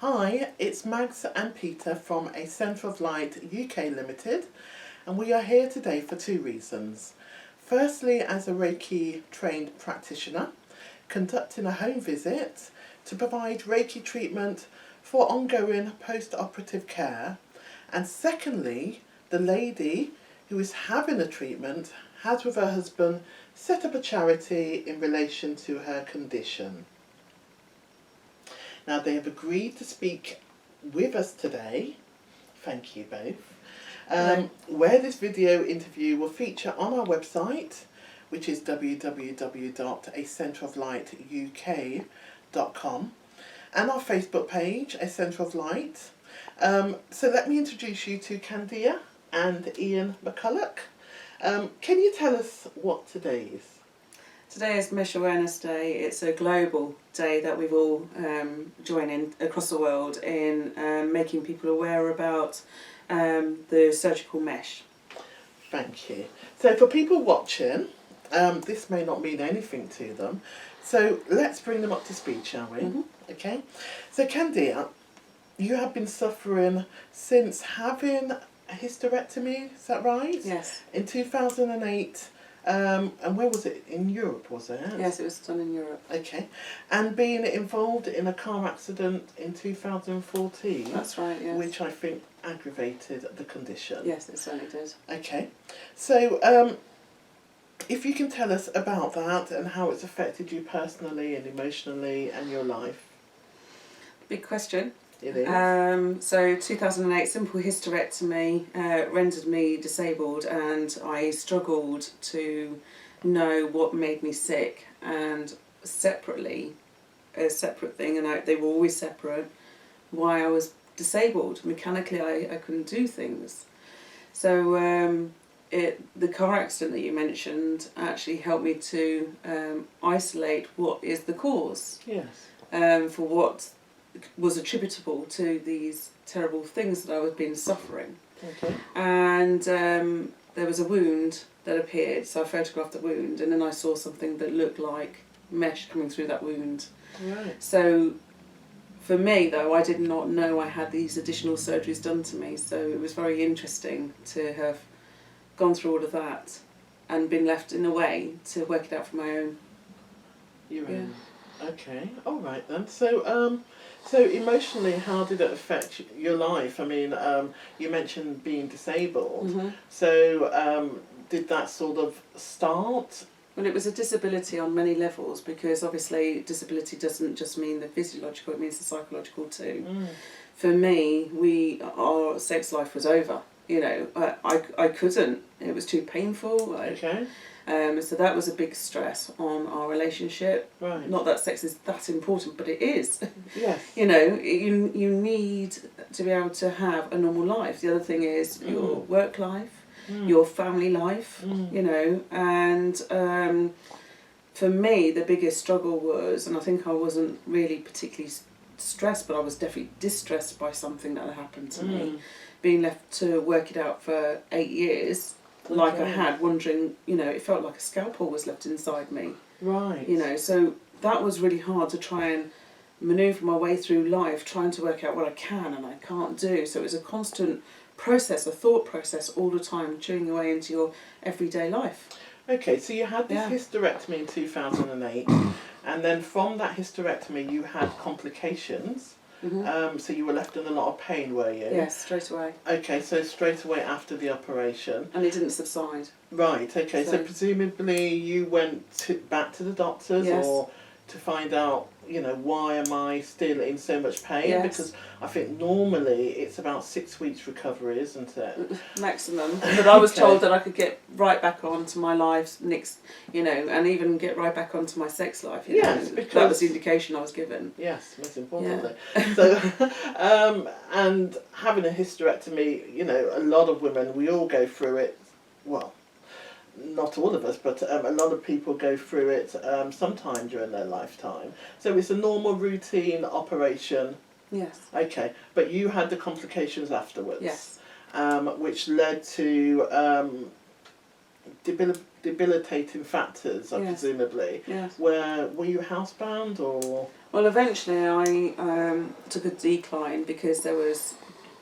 Hi, it's Mags and Peter from A Centre of Light UK Limited, and we are here today for two reasons. Firstly, as a Reiki trained practitioner, conducting a home visit to provide Reiki treatment for ongoing post-operative care, and secondly, the lady who is having a treatment has with her husband set up a charity in relation to her condition. Now they have agreed to speak with us today, thank you both, where this video interview will feature on our website, which is www.acenteroflightuk.com, and our Facebook page, A Centre of Light. So let me introduce you to Candia and Ian McCulloch. Can you tell us what today is? Today is Mesh Awareness Day. It's a global day that we've all joined in across the world in making people aware about the surgical mesh. Thank you. So for people watching, this may not mean anything to them, so let's bring them up to speed, shall we? Mm-hmm. Okay. So Candia, you have been suffering since having a hysterectomy, is that right? Yes. In 2008. And where was it? In Europe, was it? Yes, it was done in Europe. Okay. And being involved in a car accident in 2014. That's right, yes. Which I think aggravated the condition. Yes, it certainly did. Okay. So, if you can tell us about that and how it's affected you personally and emotionally and your life. Big question. It is. So 2008, simple hysterectomy rendered me disabled, and I struggled to know what made me sick, and separately, a separate thing, and they were always separate, why I was disabled. Mechanically I couldn't do things. So the car accident that you mentioned actually helped me to isolate what is the cause. Yes. For what was attributable to these terrible things that I was been suffering. Okay. And there was a wound that appeared, so I photographed the wound, and then I saw something that looked like mesh coming through that wound. Right. So for me though, I did not know I had these additional surgeries done to me, so it was very interesting to have gone through all of that and been left in a way to work it out for my own. You're in. Okay. All right then. So so emotionally, how did it affect your life? I mean, you mentioned being disabled. Mm-hmm. So did that sort of start? Well, it was a disability on many levels, because obviously disability doesn't just mean the physiological, it means the psychological too. Mm. For me, our sex life was over. You know, I couldn't. It was too painful. Okay. So that was a big stress on our relationship. Right. Not that sex is that important, but it is. Yes. You know, you need to be able to have a normal life. The other thing is your work life, your family life, you know, and for me the biggest struggle was, and I think I wasn't really particularly stressed, but I was definitely distressed by something that had happened to me, being left to work it out for 8 years. Like I had, wondering, you know, it felt like a scalpel was left inside me. Right. You know, so that was really hard to try and manoeuvre my way through life, trying to work out what I can and I can't do. So it was a constant process, a thought process all the time, chewing away into your everyday life. Okay, so you had this hysterectomy in 2008, and then from that hysterectomy you had complications. Mm-hmm. So you were left in a lot of pain, were you? Yes, straight away. Okay, so straight away after the operation. And it didn't subside. Right, okay, so presumably you went back to the doctors or to find out, you know, why am I still in so much pain? Yes. Because I think normally it's about 6 weeks recovery, isn't it? Maximum. But I was told that I could get right back onto my life next, you know, and even get right back onto my sex life. You know? Because that was the indication I was given. Yes, most importantly. Yeah. So, and having a hysterectomy, you know, a lot of women, we all go through it. Well, not all of us, but a lot of people go through it sometime during their lifetime. So it's a normal routine operation. Yes. Okay, but you had the complications afterwards. Yes. Which led to debilitating factors, Yes. presumably. Yes. Were you housebound or? Well, eventually I took a decline because there was,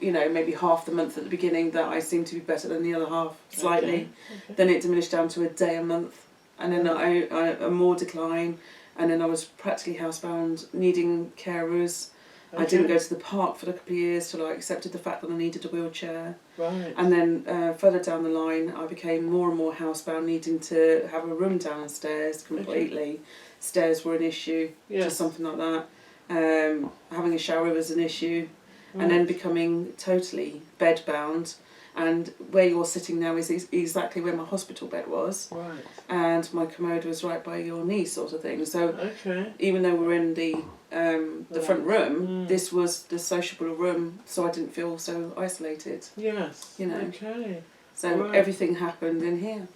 maybe half the month at the beginning that I seemed to be better than the other half, slightly. Okay. Then it diminished down to a day a month, and then a more decline, and then I was practically housebound, needing carers. Okay. I didn't go to the park for a couple of years till I accepted the fact that I needed a wheelchair. Right. And then further down the line, I became more and more housebound, needing to have a room downstairs completely. Okay. Stairs were an issue, just something like that. Having a shower was an issue. Right. And then becoming totally bedbound. And where you're sitting now is exactly where my hospital bed was. Right. And my commode was right by your knee, sort of thing. So okay. Even though we're in the front room, this was the sociable room, so I didn't feel so isolated. Yes. Okay. So everything happened in here.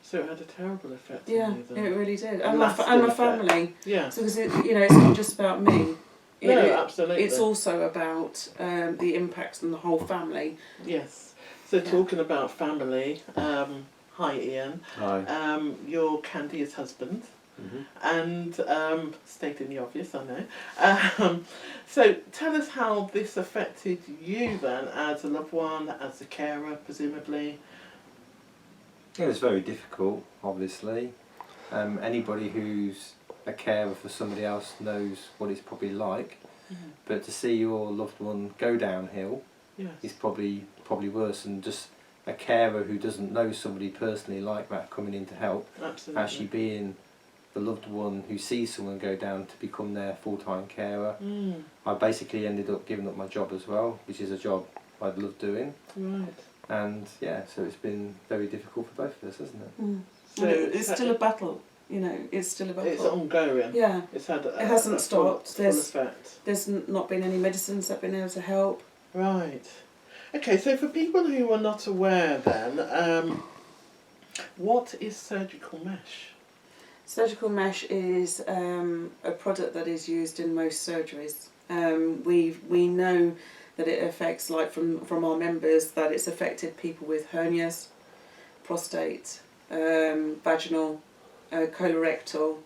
So it had a terrible effect on you then. It really did. And my family. Yeah. So because it's not just about me. Absolutely. It's also about the impact on the whole family. Yes. So talking about family, hi Ian. Hi. You're Candy's husband. Mm-hmm. And stating the obvious, I know. So tell us how this affected you then, as a loved one, as a carer, presumably. It was very difficult, obviously. Anybody who's a carer for somebody else knows what it's probably like. Mm-hmm. But to see your loved one go downhill is Yes. probably worse than just a carer who doesn't know somebody personally like that coming in to help. Absolutely. Actually being the loved one who sees someone go down to become their full-time carer. I basically ended up giving up my job as well, which is a job I'd love doing. Right. And so it's been very difficult for both of us, hasn't it? So it's still a battle. It's still a battle. It's ongoing. Yeah. It's had it hasn't stopped. Full effect. There's not been any medicines that have been able to help. Right. Okay, so for people who are not aware then, what is surgical mesh? Surgical mesh is a product that is used in most surgeries. We know that it affects, like from our members, that it's affected people with hernias, prostate, vaginal, colorectal,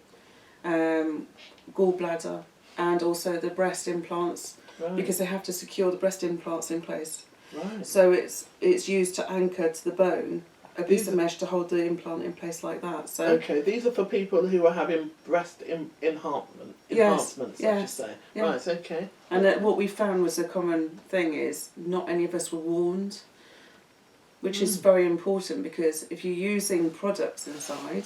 gallbladder, and also the breast implants, because they have to secure the breast implants in place. Right. So it's used to anchor to the bone a piece of mesh to hold the implant in place like that. So okay, these are for people who are having breast enhancements, yes. I should say. Yes. Right, okay. And what we found was a common thing is not any of us were warned, which is very important, because if you're using products inside...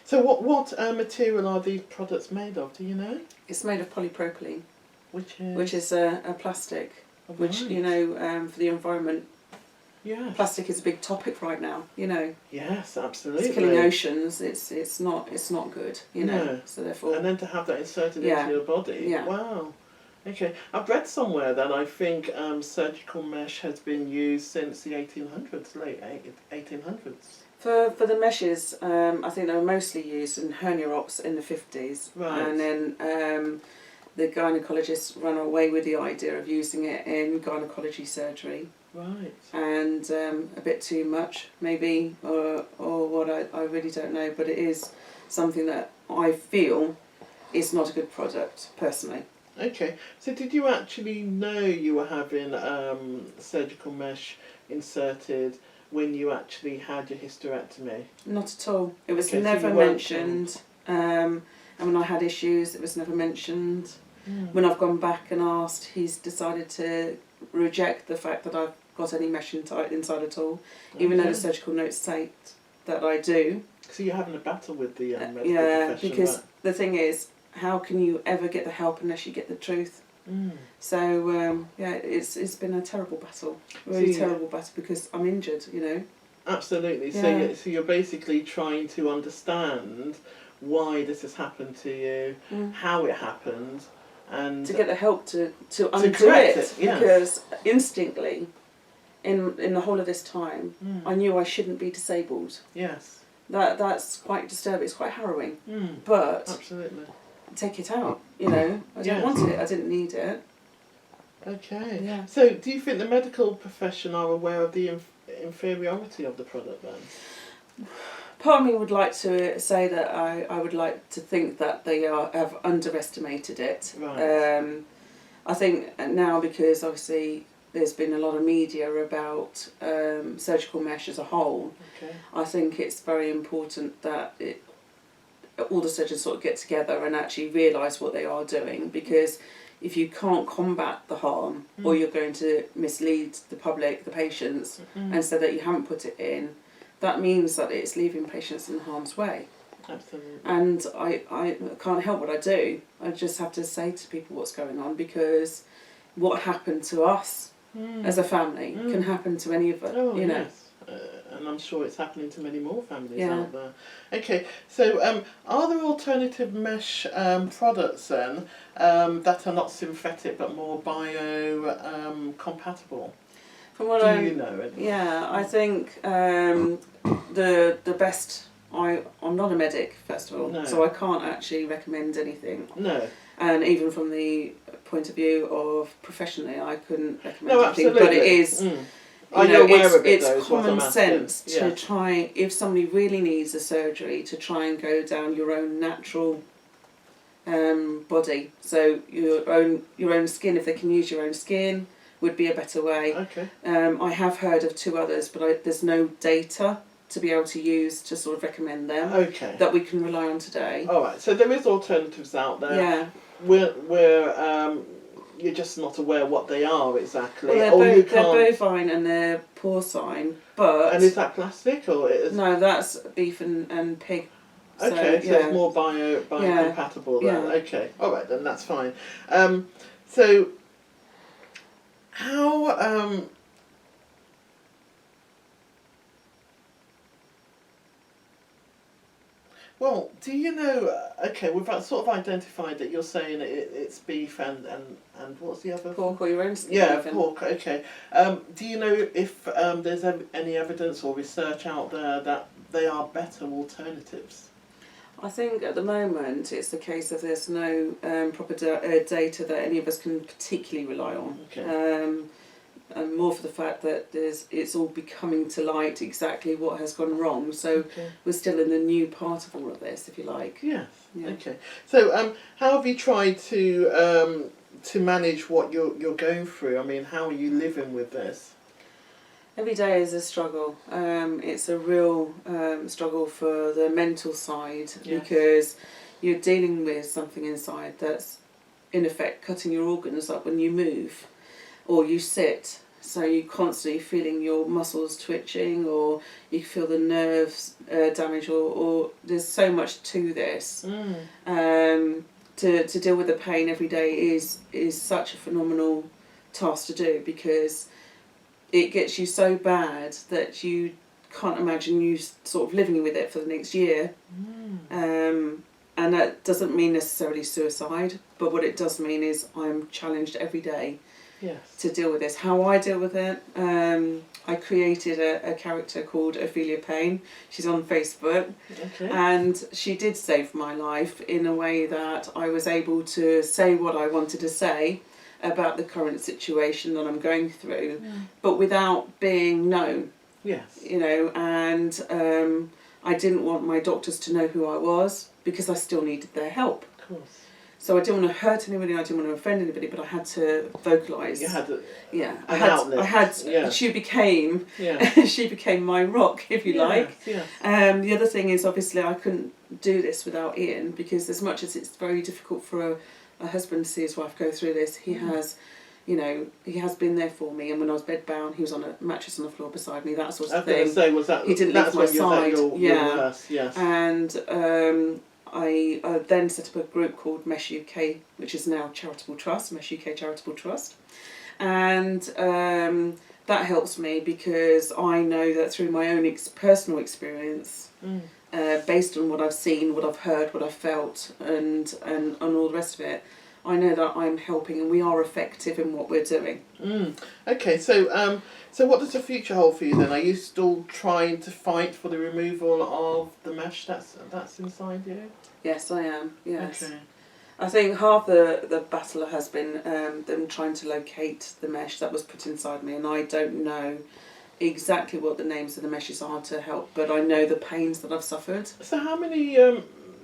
So what material are these products made of, do you know? It's made of polypropylene, which is a plastic, which, for the environment... Yeah. Plastic is a big topic right now, Yes, absolutely. It's killing oceans. It's not good, No. So therefore. And then to have that inserted into your body. Yeah. Wow. Okay. I've read somewhere that I think surgical mesh has been used since the 1800s, late 1800s. For the meshes, I think they were mostly used in hernia ops in the 50s. Right. And then the gynecologists ran away with the idea of using it in gynecology surgery. Right. And a bit too much, maybe, or what, I really don't know, but it is something that I feel is not a good product, personally. Okay, so did you actually know you were having surgical mesh inserted when you actually had your hysterectomy? Not at all. It was never mentioned. And when I had issues, it was never mentioned. When I've gone back and asked, he's decided to reject the fact that I've got any mesh inside at all, even though the surgical notes state that I do. So you're having a battle with the medical profession, because the thing is, how can you ever get the help unless you get the truth? So it's been a terrible battle, really terrible battle, because I'm injured, Absolutely. Yeah. So you're basically trying to understand why this has happened to you, how it happened, and to get the help to undo correct it. Yes. Because instinctly, in the whole of this time, I knew I shouldn't be disabled. Yes. That's quite disturbing. It's quite harrowing. But absolutely. Take it out. I don't want it. I didn't need it. Okay. Yeah. So do you think the medical profession are aware of the inferiority of the product then? Part of me would like to say that I would like to think that they have underestimated it. Right. I think now, because obviously there's been a lot of media about surgical mesh as a whole, Okay. I think it's very important that all the surgeons sort of get together and actually realise what they are doing, because if you can't combat the harm, or you're going to mislead the public, the patients, and so that you haven't put it in, that means that it's leaving patients in harm's way. Absolutely. And I can't help what I do. I just have to say to people what's going on, because what happened to us as a family can happen to any of us, Oh, you know. yes. And I'm sure it's happening to many more families Yeah. out there. Okay, so are there alternative mesh products then that are not synthetic but more bio compatible? From what Do you know it? Yeah, I think the best. I'm not a medic, first of all, No. so I can't actually recommend anything. No. And even from the point of view of professionally, I couldn't recommend No, anything. absolutely. But it is. Are you aware it's, of it, it's though, is what common I'm asking. sense to try, if somebody really needs a surgery, to try and go down your own natural body. So your own skin, if they can use your own skin, would be a better way. Okay. I have heard of two others, but there's no data to be able to use to sort of recommend them Okay. that we can rely on today. All right. So there is alternatives out there. Yeah. Where you're just not aware what they are exactly. Well, you they're can't. bovine and they're porcine, but And is that plastic or is? no, that's beef and pig. Okay, so yeah. it's more biocompatible then. Yeah. Okay, all right then, that's fine. So how well, do you know? Okay, we've sort of identified that you're saying it's beef and what's the other? Pork or your own skin. Yeah, even. pork. Okay. Do you know if there's any evidence or research out there that they are better alternatives? I think at the moment it's the case of there's no proper data that any of us can particularly rely on. Okay. And more for the fact that it's all becoming to light exactly what has gone wrong. So Okay. we're still in the new part of all of this, if you like. Yes. Yeah. Okay. So how have you tried to manage what you're going through? I mean, how are you living with this? Every day is a struggle. It's a real struggle for the mental side, Yes. because you're dealing with something inside that's in effect cutting your organs up when you move or you sit. So you're constantly feeling your muscles twitching, or you feel the nerves damage, or there's so much to this. To deal with the pain every day is such a phenomenal task to do, because it gets you so bad that you can't imagine you sort of living with it for the next year. And that doesn't mean necessarily suicide, but what it does mean is I'm challenged every day. Yes. To deal with this. How I deal with it, I created a character called Ophelia Payne. She's on Facebook. Okay. And she did save my life in a way that I was able to say what I wanted to say about the current situation that I'm going through, but without being known. Yes. You know, and I didn't want my doctors to know who I was, because I still needed their help. Of course. So I didn't want to hurt anybody, I didn't want to offend anybody, but I had to vocalise. You had an outlet. I had. Yeah. She became. Yeah. She became my rock, if you like. Yes. The other thing is, obviously, I couldn't do this without Ian, because as much as it's very difficult for a husband to see his wife go through this, he has, you know, he has been there for me. And when I was bedbound, he was on a mattress on the floor beside me, that sort of thing. I was going to say, was that? He didn't that's leave my when you was side. at your worst. Yes. And I then set up a group called Mesh UK, which is now Charitable Trust, Mesh UK Charitable Trust. And that helps me, because I know that through my own personal experience, based on what I've seen, what I've heard, what I've felt, and all the rest of it, I know that I'm helping and we are effective in what we're doing. Okay, so what does the future hold for you then? Are you still trying to fight for the removal of the mesh that's inside you? Yes, I am. Yes. Okay. I think half the battle has been them trying to locate the mesh that was put inside me, and I don't know exactly what the names of the meshes are to help, but I know the pains that I've suffered. So how many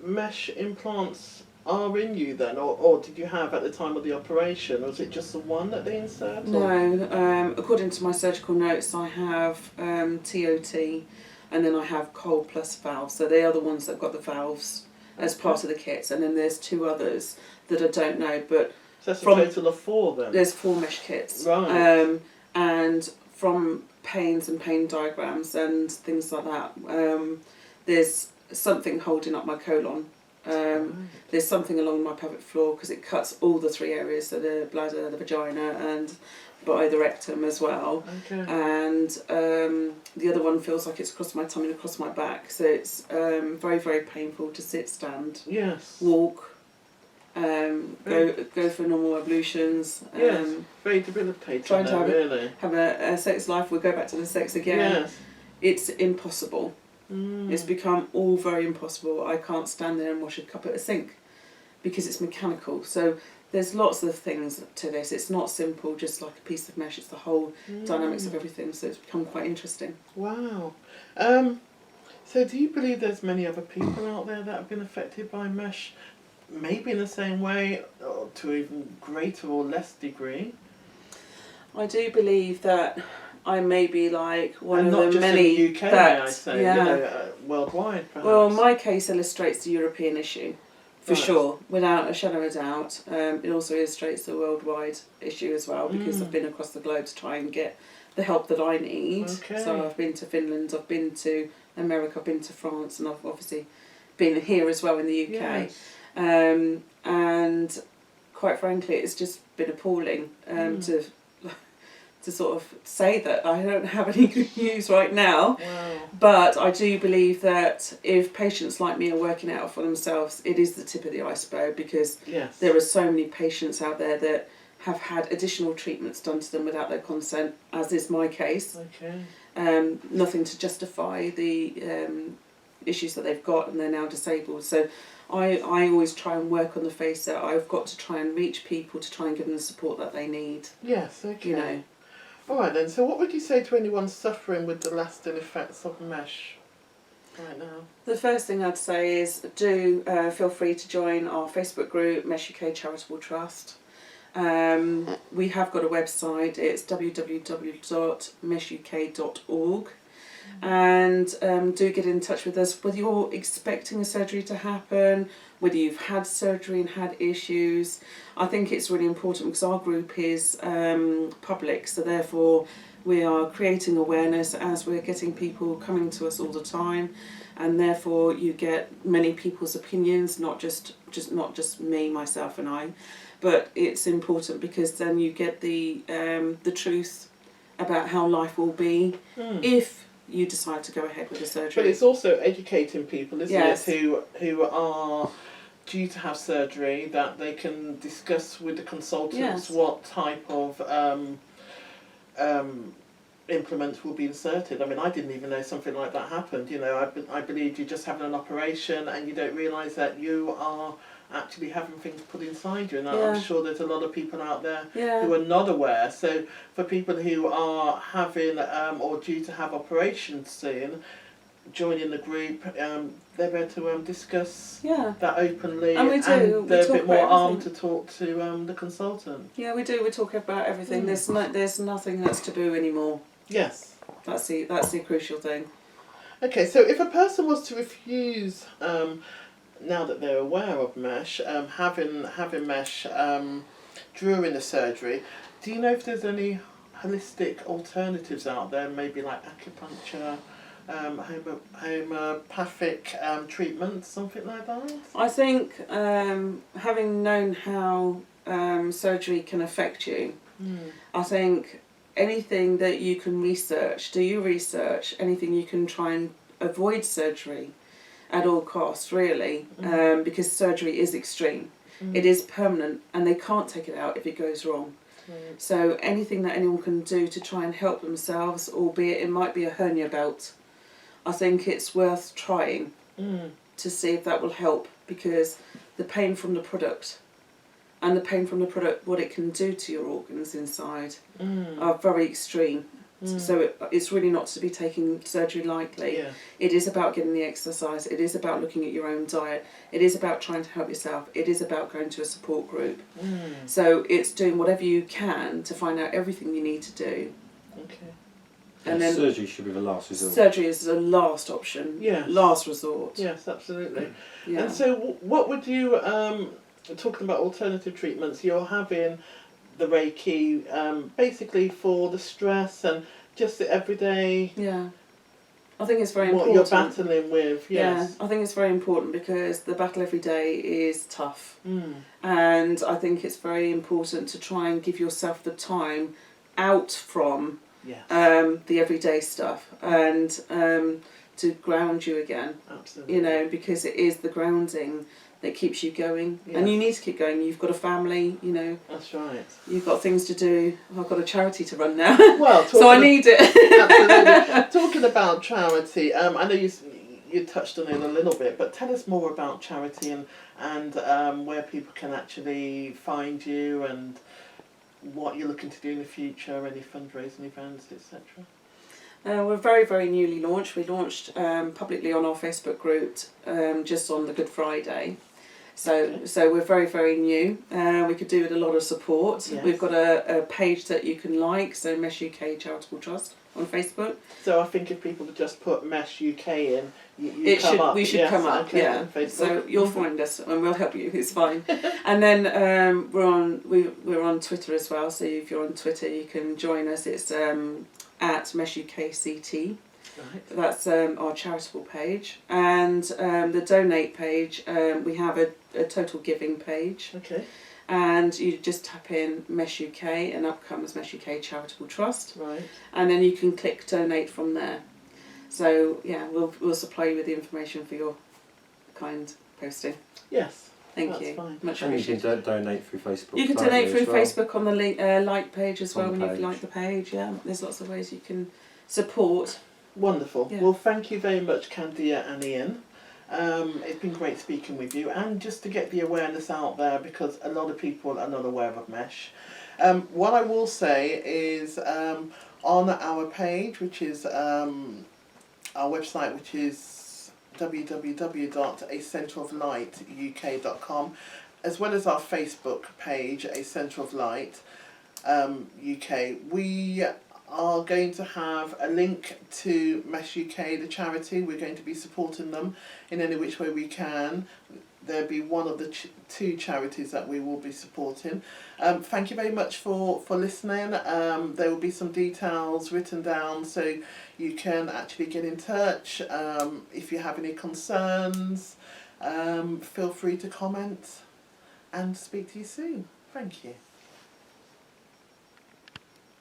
mesh implants are in you then, or did you have at the time of the operation? Or was it just the one that they insert? No, according to my surgical notes, I have TOT, and then I have cold plus valves. So they are the ones that got the valves as part of the kits, and then there's 2 others that I don't know. But so that's a total of 4 then. There's 4 mesh kits, right? And from pains and pain diagrams and things like that, there's something holding up my colon. There's something along my pelvic floor because it cuts all the 3 areas, so the bladder, the vagina, and by the rectum as well. Okay. And the other one feels like it's across my tummy and across my back, so it's very, very painful to sit, stand, yes, walk, go for normal ablutions. Yes, very debilitating. Trying to really have a sex life, we'll go back to the sex again. Yes. It's impossible. It's become all very impossible. I can't stand there and wash a cup at a sink because it's mechanical. So there's lots of things to this. It's not simple, just like a piece of mesh. It's the whole dynamics of everything. So it's become quite interesting. Wow. So do you believe there's many other people out there that have been affected by mesh, maybe in the same way, or to even greater or less degree? I do believe that I may be like one and of the many in the UK, that, may I say, yeah. Worldwide perhaps. Well, my case illustrates the European issue, for Right. sure, without a shadow of a doubt. It also illustrates the worldwide issue as well, because I've been across the globe to try and get the help that I need. Okay. So I've been to Finland, I've been to America, I've been to France, and I've obviously been here as well in the UK. Yes. And quite frankly, it's just been appalling to sort of say that I don't have any good news right now. Wow. But I do believe that if patients like me are working out for themselves, it is the tip of the iceberg, because Yes. there are so many patients out there that have had additional treatments done to them without their consent, as is my case. Okay. Nothing to justify the issues that they've got, and they're now disabled. So I always try and work on the face that I've got to try and reach people to try and give them the support that they need. Yes. Okay. You know. All right then. So, what would you say to anyone suffering with the lasting effects of mesh right now? The first thing I'd say is do feel free to join our Facebook group, Mesh UK Charitable Trust. We have got a website. It's www.meshuk.org. And do get in touch with us whether you're expecting a surgery to happen, whether you've had surgery and had issues. I think it's really important because our group is public, so therefore we are creating awareness as we're getting people coming to us all the time, and therefore you get many people's opinions, not just me, myself and I, but it's important because then you get the truth about how life will be if you decide to go ahead with the surgery. But it's also educating people, isn't Yes. it, who are due to have surgery, that they can discuss with the consultants Yes. what type of implements will be inserted. I mean, I didn't even know something like that happened. You know, I believed you're just having an operation and you don't realise that you are actually having things put inside you, and I'm sure there's a lot of people out there who are not aware. So for people who are having or due to have operations soon, joining the group, they're able to discuss that openly, and we do. and they're a bit more armed everything. to talk to the consultant. Yeah, we do. We talk about everything. There's nothing that's taboo anymore. Yes. That's the crucial thing. Okay, so if a person was to refuse, now that they're aware of mesh, having mesh during the surgery, do you know if there's any holistic alternatives out there, maybe like acupuncture, homeopathic treatments, something like that? I think having known how surgery can affect you, I think anything that you can research, do your research, anything you can try and avoid surgery at all costs, really, because surgery is extreme. It is permanent and they can't take it out if it goes wrong. So anything that anyone can do to try and help themselves, albeit it might be a hernia belt, I think it's worth trying to see if that will help, because the pain from the product and the pain from the product, what it can do to your organs inside, are very extreme. So it's really not to be taking surgery lightly. Yeah. It is about getting the exercise. It is about looking at your own diet. It is about trying to help yourself. It is about going to a support group. So it's doing whatever you can to find out everything you need to do. Okay. And then surgery should be the last resort. surgery is the last option. Yes. Last resort. Yes, absolutely. Yeah. And so, what would you, talking about alternative treatments, you're having the Reiki basically for the stress and just the everyday, Yeah. I think it's very what important. you're battling with. Yes. Yeah, I think it's very important because the battle every day is tough. Mm. And I think it's very important to try and give yourself the time out from Yes. the everyday stuff and to ground you again. Absolutely. You know, because it is the grounding that keeps you going. And you Yes. need to keep going. You've got a family, you know, That's right. you've got things to do. I've got a charity to run now. Well, So I need it. absolutely. Talking about charity, I know you touched on it a little bit, but tell us more about charity and where people can actually find you and what you're looking to do in the future, any fundraising events, etc. We're very, very newly launched. We launched publicly on our Facebook group just on the Good Friday. So we're very, very new. We could do with a lot of support. Yes. We've got a page that you can like, so Mesh UK Charitable Trust on Facebook. So I think if people could just put Mesh UK in, you come up. We should Yes, come up, okay, yeah. on Facebook. So you'll find us and we'll help you. It's fine. And then we're on Twitter as well. So if you're on Twitter, you can join us. It's at Mesh UK CT. Right. That's our charitable page, and the donate page. We have a total giving page, Okay. and you just tap in Mesh UK, and up comes Mesh UK Charitable Trust, Right. and then you can click donate from there. So yeah, we'll supply you with the information for your kind posting. Yes. Thank That's you. fine. Much And you can appreciated. donate through Facebook. You can directly donate through as well. Facebook on the link, like page as well On when the you page. like the page. Yeah, there's lots of ways you can support. Wonderful. Yeah. Well, thank you very much, Candia and Ian. It's been great speaking with you, and just to get the awareness out there, because a lot of people are not aware of Mesh. What I will say is on our page, which is our website, which is www.acenteroflightuk.com, as well as our Facebook page, A Centre of Light UK, we are going to have a link to Mesh UK, the charity. We're going to be supporting them in any which way we can. There'll be one of the two charities that we will be supporting. Thank you very much for listening. There will be some details written down so you can actually get in touch. If you have any concerns, feel free to comment and speak to you soon. Thank you.